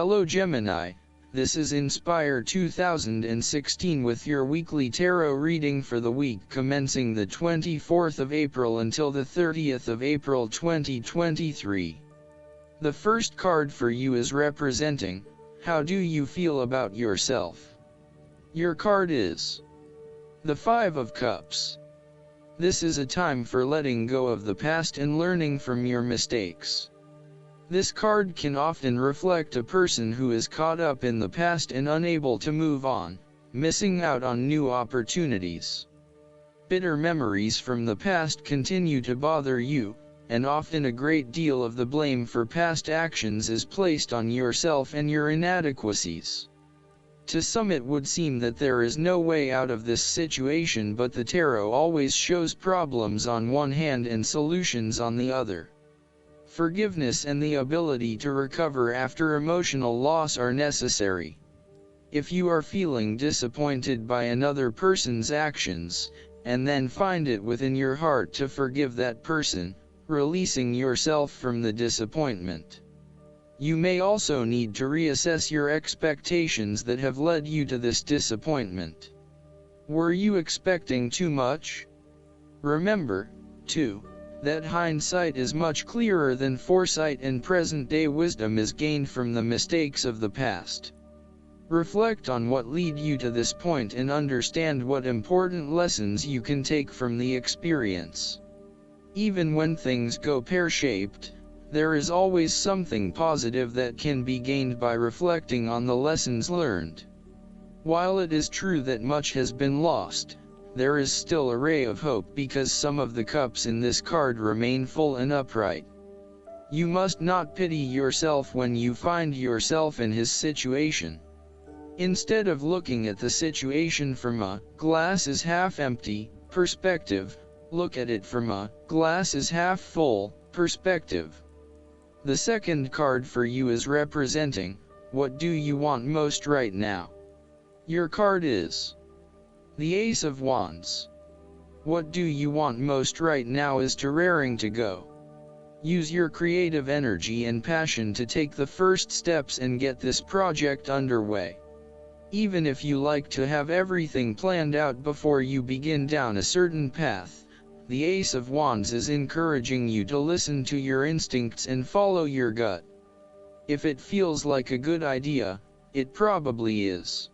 Hello Gemini, this is Inspire 2016 with your weekly tarot reading for the week commencing the 24th of April until the 30th of April 2023. The first card for you is representing, how do you feel about yourself? Your card is the Five of Cups. This is a time for letting go of the past and learning from your mistakes. This card can often reflect a person who is caught up in the past and unable to move on, missing out on new opportunities. Bitter memories from the past continue to bother you, and often a great deal of the blame for past actions is placed on yourself and your inadequacies. To some it would seem that there is no way out of this situation, but the tarot always shows problems on one hand and solutions on the other. Forgiveness and the ability to recover after emotional loss are necessary. If you are feeling disappointed by another person's actions, and then find it within your heart to forgive that person, releasing yourself from the disappointment. You may also need to reassess your expectations that have led you to this disappointment. Were you expecting too much? Remember, too, that hindsight is much clearer than foresight, and present-day wisdom is gained from the mistakes of the past. Reflect on what led you to this point and understand what important lessons you can take from the experience. Even when things go pear-shaped, there is always something positive that can be gained by reflecting on the lessons learned. While it is true that much has been lost, there is still a ray of hope because some of the cups in this card remain full and upright. You must not pity yourself when you find yourself in his situation. Instead of looking at the situation from a glass is half empty perspective, look at it from a glass is half full perspective. The second card for you is representing, what do you want most right now? Your card is the Ace of Wands. What do you want most right now is to raring to go. Use your creative energy and passion to take the first steps and get this project underway. Even if you like to have everything planned out before you begin down a certain path, the Ace of Wands is encouraging you to listen to your instincts and follow your gut. If it feels like a good idea, it probably is.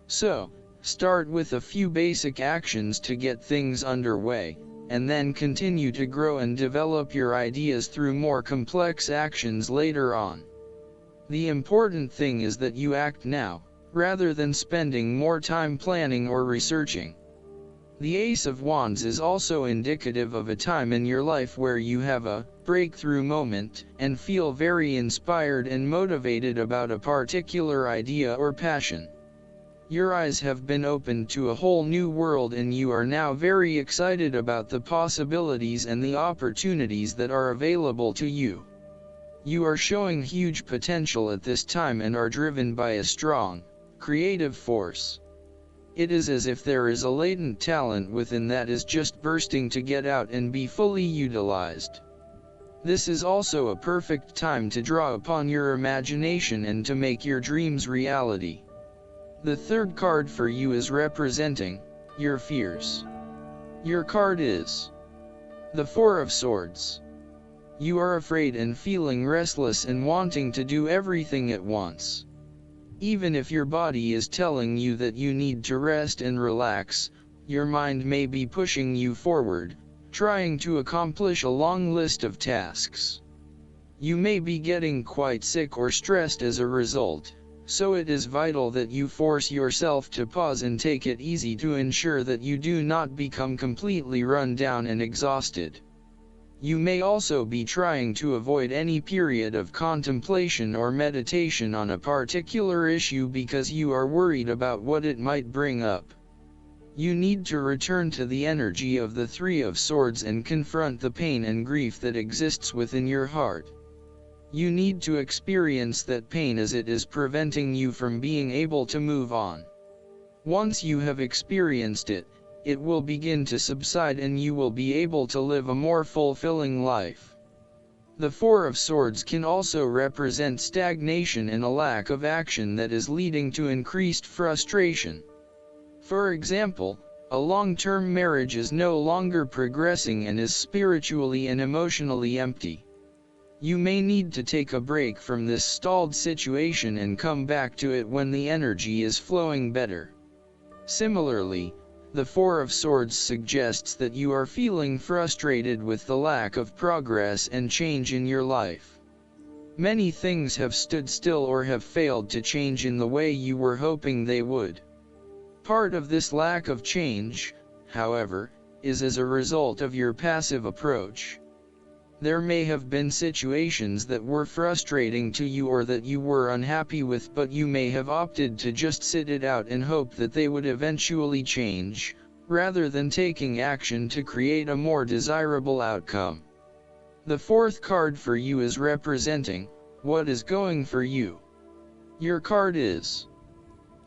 So, start with a few basic actions to get things underway, and then continue to grow and develop your ideas through more complex actions later on. The important thing is that you act now, rather than spending more time planning or researching. The Ace of Wands is also indicative of a time in your life where you have a breakthrough moment, and feel very inspired and motivated about a particular idea or passion. Your eyes have been opened to a whole new world and you are now very excited about the possibilities and the opportunities that are available to you. You are showing huge potential at this time and are driven by a strong, creative force. It is as if there is a latent talent within that is just bursting to get out and be fully utilized. This is also a perfect time to draw upon your imagination and to make your dreams reality. The third card for you is representing your fears. Your card is the Four of Swords. You are afraid and feeling restless and wanting to do everything at once. Even if your body is telling you that you need to rest and relax, your mind may be pushing you forward, trying to accomplish a long list of tasks. You may be getting quite sick or stressed as a result, so it is vital that you force yourself to pause and take it easy to ensure that you do not become completely run down and exhausted. You may also be trying to avoid any period of contemplation or meditation on a particular issue because you are worried about what it might bring up. You need to return to the energy of the Three of Swords and confront the pain and grief that exists within your heart. You need to experience that pain as it is preventing you from being able to move on. Once you have experienced it, it will begin to subside and you will be able to live a more fulfilling life. The Four of Swords can also represent stagnation and a lack of action that is leading to increased frustration. For example, a long-term marriage is no longer progressing and is spiritually and emotionally empty. You may need to take a break from this stalled situation and come back to it when the energy is flowing better. Similarly, the Four of Swords suggests that you are feeling frustrated with the lack of progress and change in your life. Many things have stood still or have failed to change in the way you were hoping they would. Part of this lack of change, however, is as a result of your passive approach. There may have been situations that were frustrating to you or that you were unhappy with, but you may have opted to just sit it out and hope that they would eventually change, rather than taking action to create a more desirable outcome. The fourth card for you is representing what is going for you. Your card is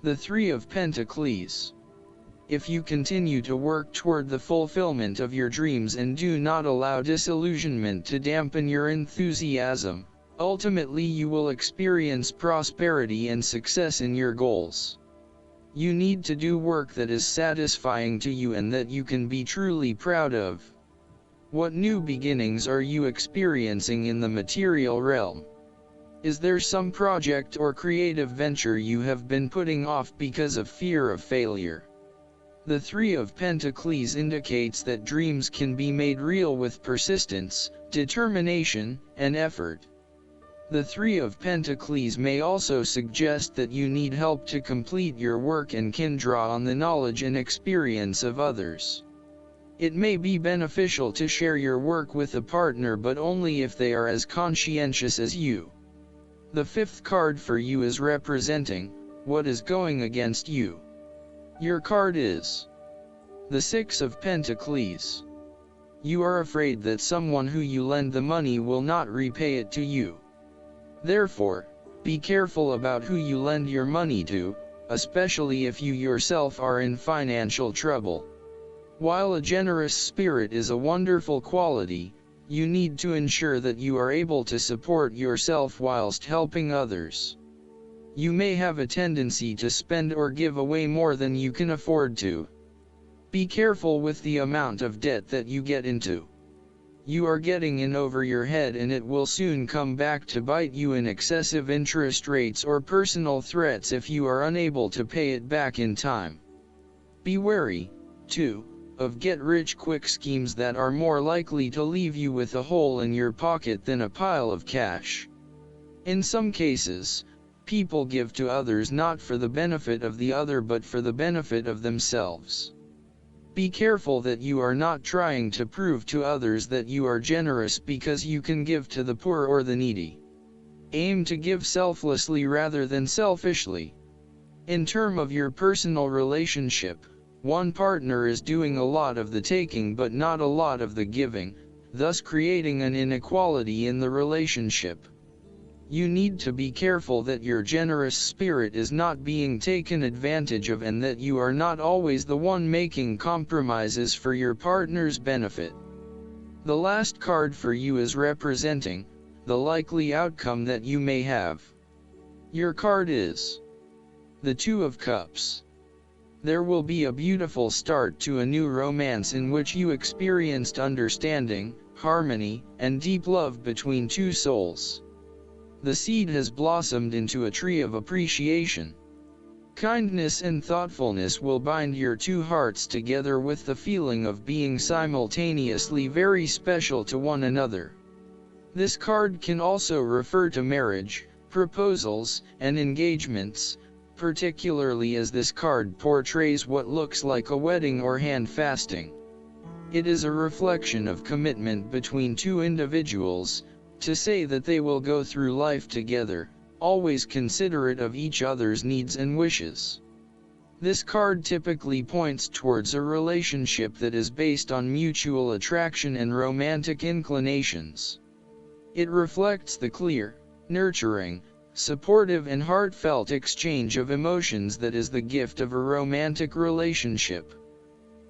the Three of Pentacles. If you continue to work toward the fulfillment of your dreams and do not allow disillusionment to dampen your enthusiasm, ultimately you will experience prosperity and success in your goals. You need to do work that is satisfying to you and that you can be truly proud of. What new beginnings are you experiencing in the material realm? Is there some project or creative venture you have been putting off because of fear of failure? The Three of Pentacles indicates that dreams can be made real with persistence, determination, and effort. The Three of Pentacles may also suggest that you need help to complete your work and can draw on the knowledge and experience of others. It may be beneficial to share your work with a partner, but only if they are as conscientious as you. The fifth card for you is representing what is going against you. Your card is the Six of Pentacles. You are afraid that someone who you lend the money will not repay it to you. Therefore, be careful about who you lend your money to, especially if you yourself are in financial trouble. While a generous spirit is a wonderful quality, you need to ensure that you are able to support yourself whilst helping others. You may have a tendency to spend or give away more than you can afford to. Be careful with the amount of debt that you get into. You are getting in over your head and it will soon come back to bite you in excessive interest rates or personal threats if you are unable to pay it back in time. Be wary, too, of get-rich-quick schemes that are more likely to leave you with a hole in your pocket than a pile of cash. In some cases, people give to others not for the benefit of the other but for the benefit of themselves. Be careful that you are not trying to prove to others that you are generous because you can give to the poor or the needy. Aim to give selflessly rather than selfishly. In terms of your personal relationship, one partner is doing a lot of the taking but not a lot of the giving, thus creating an inequality in the relationship. You need to be careful that your generous spirit is not being taken advantage of and that you are not always the one making compromises for your partner's benefit. The last card for you is representing the likely outcome that you may have. Your card is the Two of Cups. There will be a beautiful start to a new romance in which you experienced understanding, harmony, and deep love between two souls. The seed has blossomed into a tree of appreciation. Kindness and thoughtfulness will bind your two hearts together with the feeling of being simultaneously very special to one another. This card can also refer to marriage, proposals, and engagements, particularly as this card portrays what looks like a wedding or hand-fasting. It is a reflection of commitment between two individuals, to say that they will go through life together, always considerate of each other's needs and wishes. This card typically points towards a relationship that is based on mutual attraction and romantic inclinations. It reflects the clear, nurturing, supportive and heartfelt exchange of emotions that is the gift of a romantic relationship.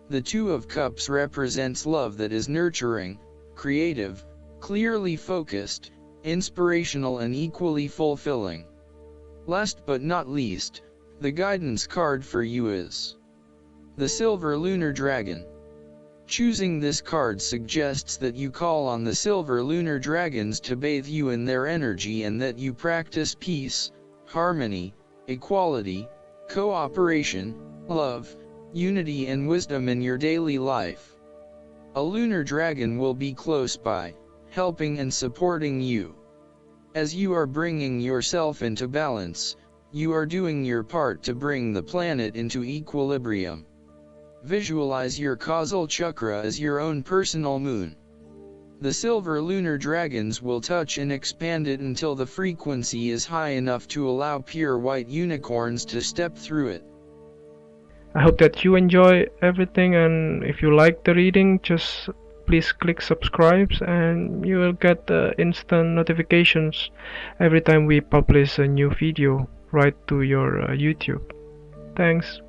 The Two of Cups represents love that is nurturing, creative, clearly focused, inspirational and equally fulfilling. Last but not least, the guidance card for you is the Silver Lunar Dragon. Choosing this card suggests that you call on the Silver Lunar Dragons to bathe you in their energy and that you practice peace, harmony, equality, cooperation, love, unity and wisdom in your daily life. A lunar dragon will be close by, helping and supporting you. As you are bringing yourself into balance, you are doing your part to bring the planet into equilibrium. Visualize your causal chakra as your own personal moon. The Silver Lunar Dragons will touch and expand it until the frequency is high enough to allow pure white unicorns to step through it. I hope that you enjoy everything, and if you like the reading, just please click subscribe and you will get instant notifications every time we publish a new video right to your YouTube. Thanks.